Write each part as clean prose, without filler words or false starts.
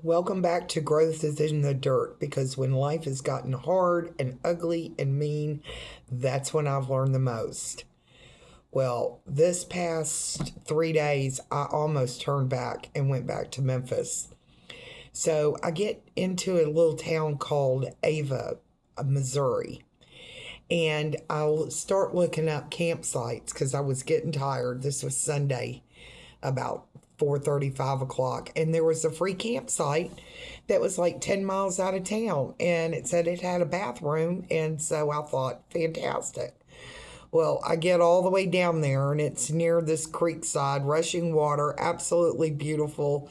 Welcome back to Growth is in the Dirt because when life has gotten hard and ugly and mean, that's when I've learned the most. Well, this past 3 days, I almost turned back and went back to Memphis. So I get into a little town called Ava, Missouri, and I'll start looking up campsites because I was getting tired. This was Sunday, about 4:30, 5 o'clock, and there was a free campsite that was like 10 miles out of town, and it said it had a bathroom, and so I thought, fantastic. Well, I get all the way down there, and it's near this creek side, rushing water, absolutely beautiful.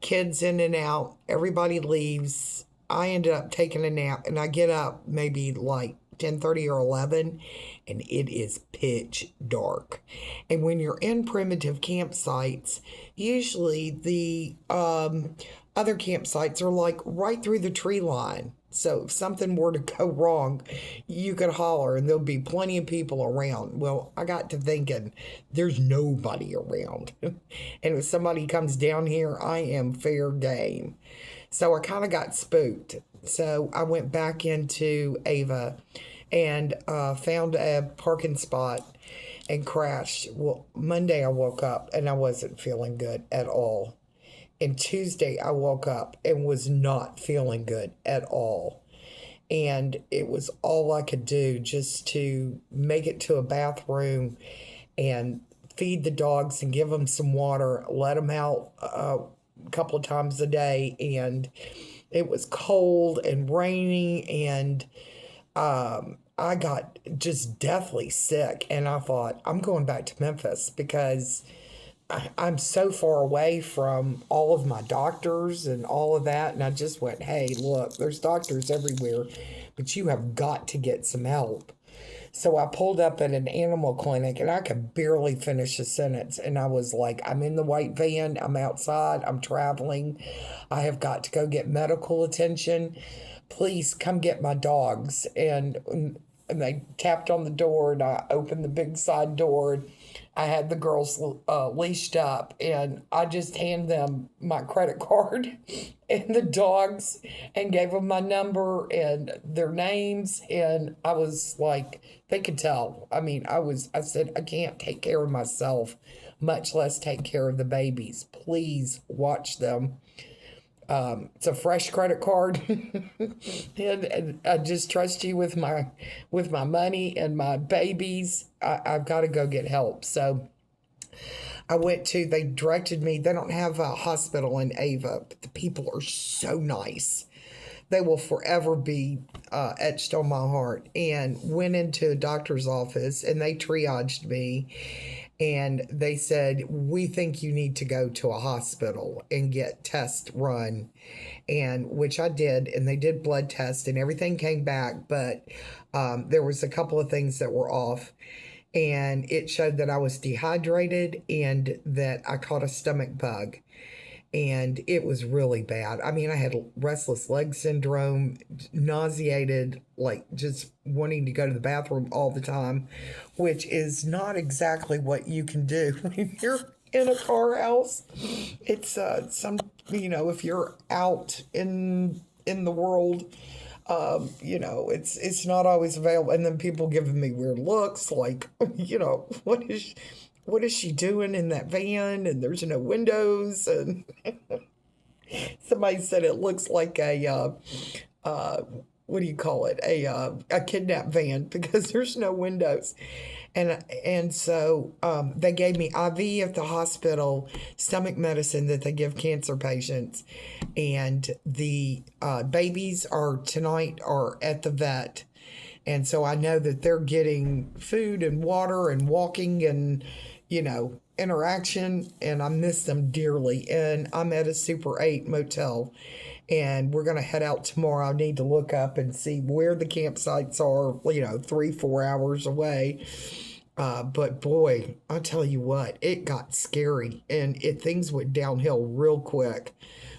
Kids in and out, everybody leaves. I ended up taking a nap, and I get up maybe like 10:30 or 11, and it is pitch dark. And when you're in primitive campsites, usually the other campsites are like right through the tree line. So if something were to go wrong, you could holler and there'll be plenty of people around. Well, I got to thinking, there's nobody around. And if somebody comes down here, I am fair game. So I kind of got spooked. So I went back into Ava and found a parking spot and crashed. Well, Monday I woke up and I wasn't feeling good at all. And Tuesday I woke up and was not feeling good at all. And it was all I could do just to make it to a bathroom and feed the dogs and give them some water, let them out a couple of times a day. And it was cold and rainy, and I got just deathly sick. And I thought, I'm going back to Memphis because I'm so far away from all of my doctors and all of that. And I just went, hey, look, there's doctors everywhere, but you have got to get some help. So I pulled up at an animal clinic and I could barely finish a sentence. And I was like, I'm in the white van, I'm outside, I'm traveling, I have got to go get medical attention. Please come get my dogs. And they tapped on the door, and I opened the big side door. And I had the girls leashed up, and I just handed them my credit card and the dogs and gave them my number and their names. And I was like, they could tell. I mean, I said, I can't take care of myself, much less take care of the babies. Please watch them. It's a fresh credit card, and I just trust you with my money and my babies. I've got to go get help. So they directed me. They don't have a hospital in Ava, but the people are so nice. They will forever be etched on my heart. And went into a doctor's office, and they triaged me, and they said, we think you need to go to a hospital and get tests run, and which I did. And they did blood tests and everything came back, but there was a couple of things that were off, and it showed that I was dehydrated and that I caught a stomach bug, and it was really bad. I mean, I had restless leg syndrome, nauseated, like just wanting to go to the bathroom all the time, which is not exactly what you can do when you're in a car house. It's if you're out in the world, it's not always available. And then people giving me weird looks, like, what is she doing in that van? And there's no windows. And somebody said it looks like what do you call it? A kidnap van because there's no windows. And so they gave me IV at the hospital, stomach medicine that they give cancer patients, and the babies are at the vet, and so I know that they're getting food and water and walking and interaction, and I miss them dearly. And I'm at a Super 8 motel, and we're going to head out tomorrow. I need to look up and see where the campsites are, 3, 4 hours away. But boy, I'll tell you what, it got scary, and things went downhill real quick.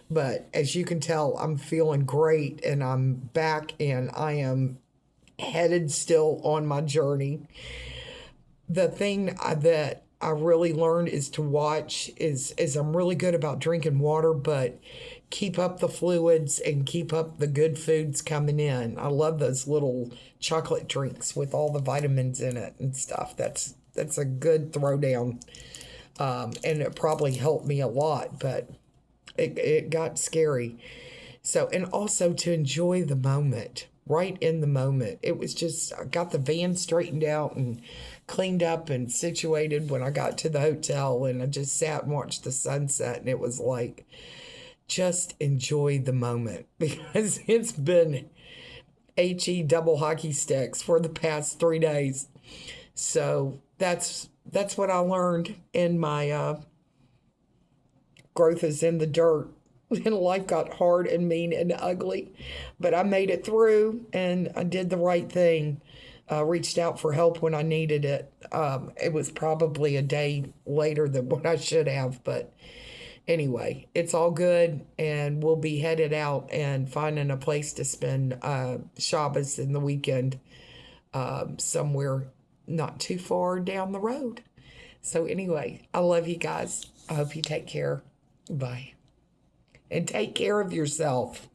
But as you can tell, I'm feeling great, and I'm back, and I am headed still on my journey. The thing that I really learned is to watch is I'm really good about drinking water, but keep up the fluids and keep up the good foods coming in. I love those little chocolate drinks with all the vitamins in it and stuff. That's a good throwdown. And it probably helped me a lot, but it got scary. So, and also to enjoy the moment, right in the moment. It was just, I got the van straightened out and cleaned up and situated when I got to the hotel, and I just sat and watched the sunset, and it was like, just enjoy the moment because it's been HE double hockey sticks for the past 3 days. So that's what I learned in my growth is in the dirt. And life got hard and mean and ugly, but I made it through and I did the right thing. Reached out for help when I needed it. It was probably a day later than what I should have, but anyway, it's all good, and we'll be headed out and finding a place to spend Shabbos in the weekend somewhere not too far down the road. So anyway, I love you guys. I hope you take care. Bye. And take care of yourself.